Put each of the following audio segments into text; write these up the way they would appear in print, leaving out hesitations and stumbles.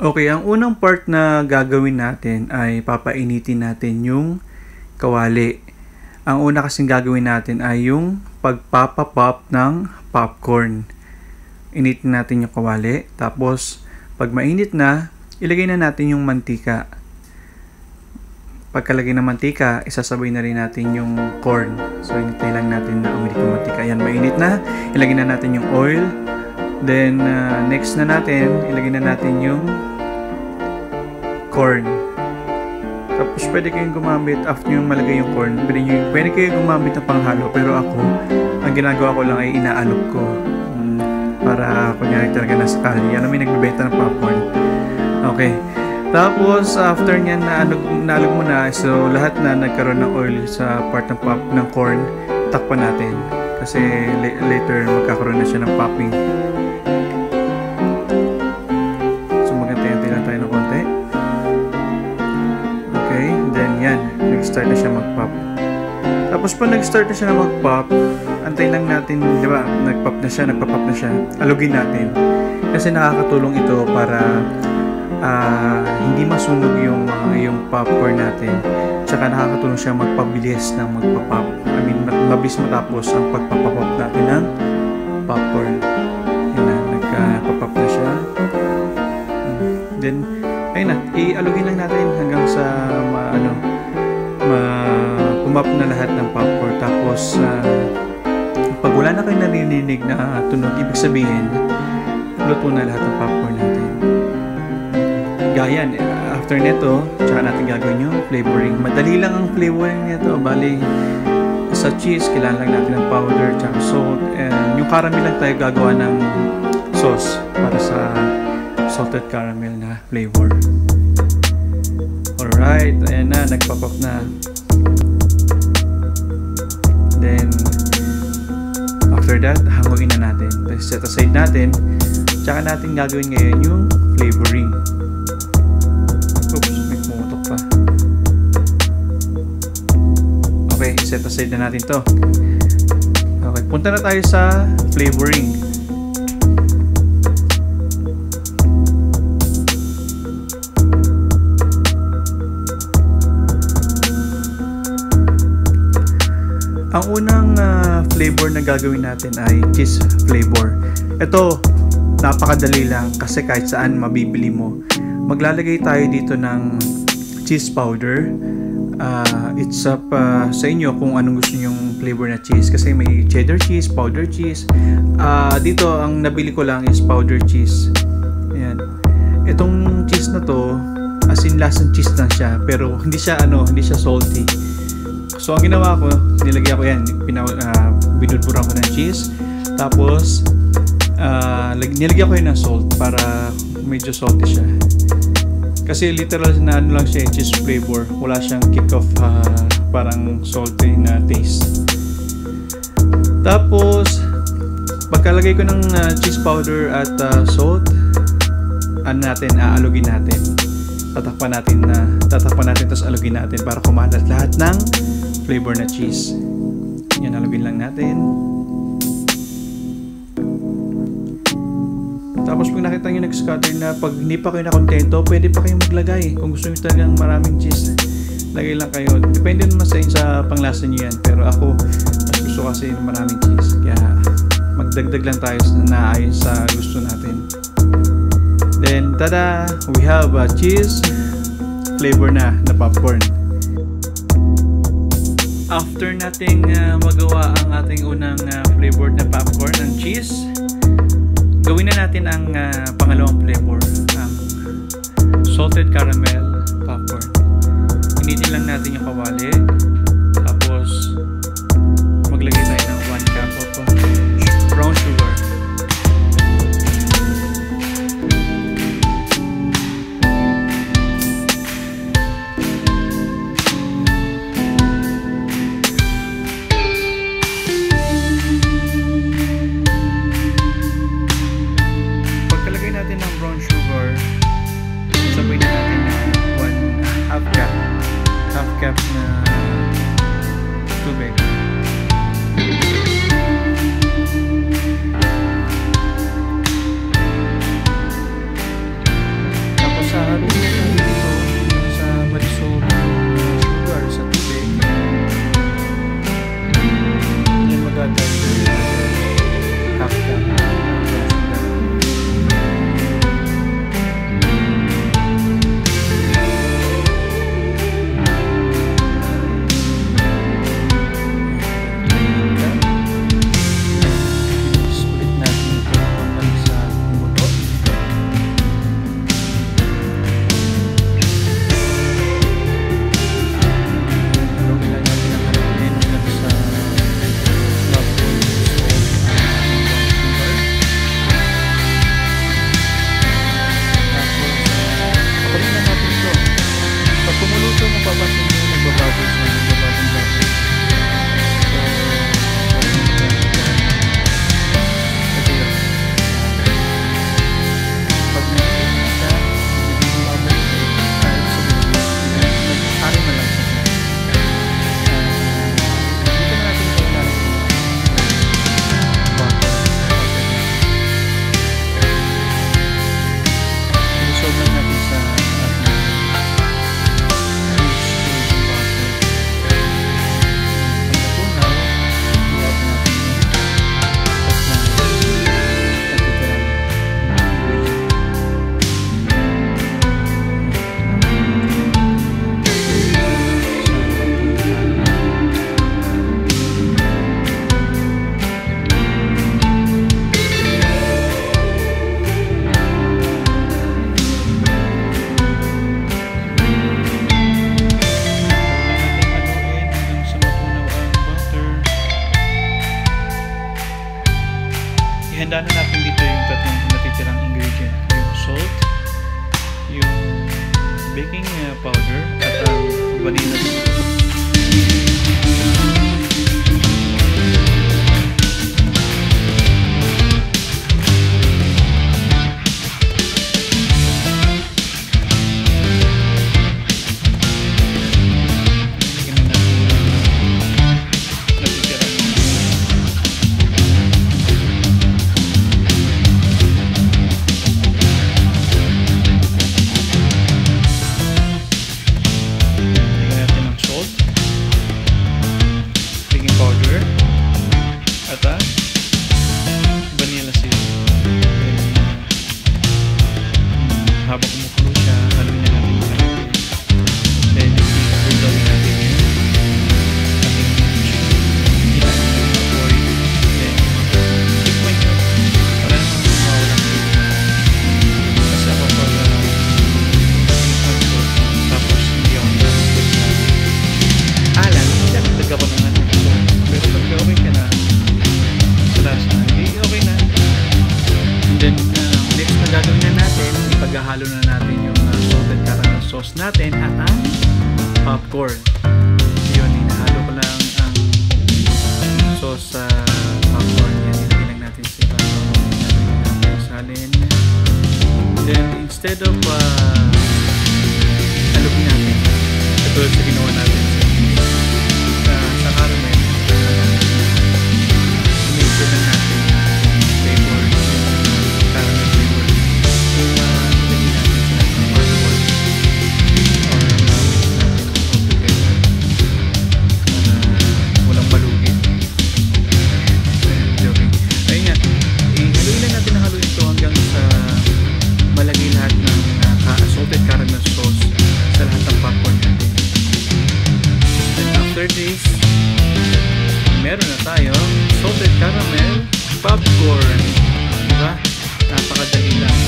Okay, ang unang part na gagawin natin ay papainitin natin yung kawali. Ang una kasing gagawin natin ay yung pagpapapop ng popcorn. Initin natin yung kawali. Tapos, pag mainit na, ilagay na natin yung mantika. Pagkalagay ng mantika, isasabay na rin natin yung corn. So, initay lang natin na uminit yung mantika. Ayan, mainit na. Ilagay na natin yung oil. Then, next na natin, ilagay na natin yung corn. Tapos pwede kayong gumamit after yung malagay yung corn. Pwede kayong gumamit ng panghalo. Pero ako, ang ginagawa ko lang ay inaalok ko. Para kunyari talaga nasa kali. Yan may nagbibenta ng popcorn. Okay. Tapos after nyan naalog mo na. So lahat na nagkaroon ng oil sa part ng corn. Takpan natin. Kasi later magkakaroon na siya ng popping. Nag-start na siya mag-pop. Tapos pag nag-start na siya na mag-pop, antay lang natin, di ba? Nag-pop na siya, nagpa-pop na siya. Alugin natin. Kasi nakakatulong ito para hindi masunog yung popcorn natin. Tsaka nakakatulong siya magpabilis ng magpa-pop. I mean, mabilis matapos ang pagpapapop natin ng popcorn. Yan na, nagpa-pop na siya. Then, ayun na, ialugin lang natin hanggang sa pumap na lahat ng popcorn. Tapos pag wala na kayo narinig na tunog, ibig sabihin luto na lahat ng popcorn natin. Gayan, after neto, tsaka natin gagawin yung flavoring. Madali lang ang flavoring nito. Bali, sa cheese, kailangan lang natin ng powder tsaka salt, and yung caramel lang tayo gagawa ng sauce para sa salted caramel na flavor. Alright, ayan na, nagpop-up na. Then, after that, hanguin na natin. Tapos set aside natin. Tsaka natin gagawin ngayon yung flavoring. Oops, may pumutok pa. Okay, set aside na natin to. Okay, punta na tayo sa flavoring. Ang unang flavor na gagawin natin ay cheese flavor. Ito, napakadali lang kasi kahit saan mabibili mo. Maglalagay tayo dito ng cheese powder. It's up sa inyo kung anong gusto nyong flavor na cheese. Kasi may cheddar cheese, powder cheese. Dito, ang nabili ko lang is powder cheese. Ayan. Itong cheese na to, as in lasang cheese lang siya. Pero hindi siya salty. So, ang ginawa ko, nilagyan ko yan, binulburan ko ng cheese, tapos, nilagyan ko yan ng salt para medyo salty siya. Kasi literal na lang siya, cheese flavor, wala siyang kick-off, parang salty na taste. Tapos, pagkalagay ko ng cheese powder at salt, aalugin natin. Tatakpan natin, tapos alugin natin para kumalat lahat ng flavor na cheese. Yan, alugin lang natin. Tapos pag nakita nyo nag-scatter na, pag hindi pa kayo nakontento, pwede pa kayong maglagay. Kung gusto nyo talagang maraming cheese, lagay lang kayo. Depende naman sa panglasa nyo yan. Pero ako, mas gusto kasi ng maraming cheese. Kaya magdagdag lang tayo na ayon sa gusto natin. Then, tada! We have a cheese flavor na popcorn. After nating magawa ang ating unang flavored na popcorn ng cheese, gawin na natin ang pangalawang flavor, ang salted caramel popcorn. Initin lang natin yung kawali, tapos maglagay tayo ng 1 cup of brown sugar. Sabay na natin ng half cup na tubig. natin at ang popcorn. Yun, hinahalo ko lang ang sauce sa popcorn. Yan, ilagay lang natin sa ibabaw. Salin. Then, instead of halugin natin, katulad sa ginawa natin sa caramel, mixer lang natin flavor, caramel flavor. Yung ilagay natin sa popcorn or mix natin all together para walang malugi. Joking. Ayun nga, haluin lang natin ang haluin ito hanggang sa malagay lahat ng salted caramel sauce sa lahat ng popcorn natin. And after this, meron na tayong salted caramel popcorn. Diba? Napakadali lang.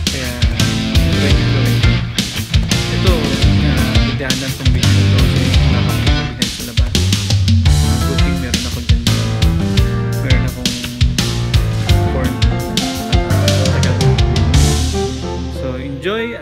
Kaya, ready to it. Ito, bidahan lang itong video ito kasi wala kang bidahan sa labas. Good thing meron ako dyan. Meron akong corn at tagal. So, enjoy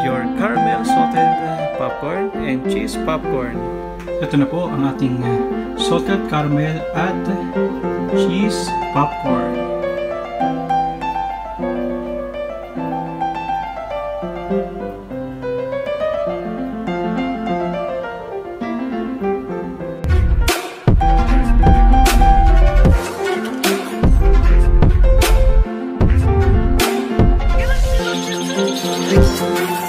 your caramel salted popcorn and cheese popcorn. Ito na po ang ating salted caramel at cheese popcorn. Thank you.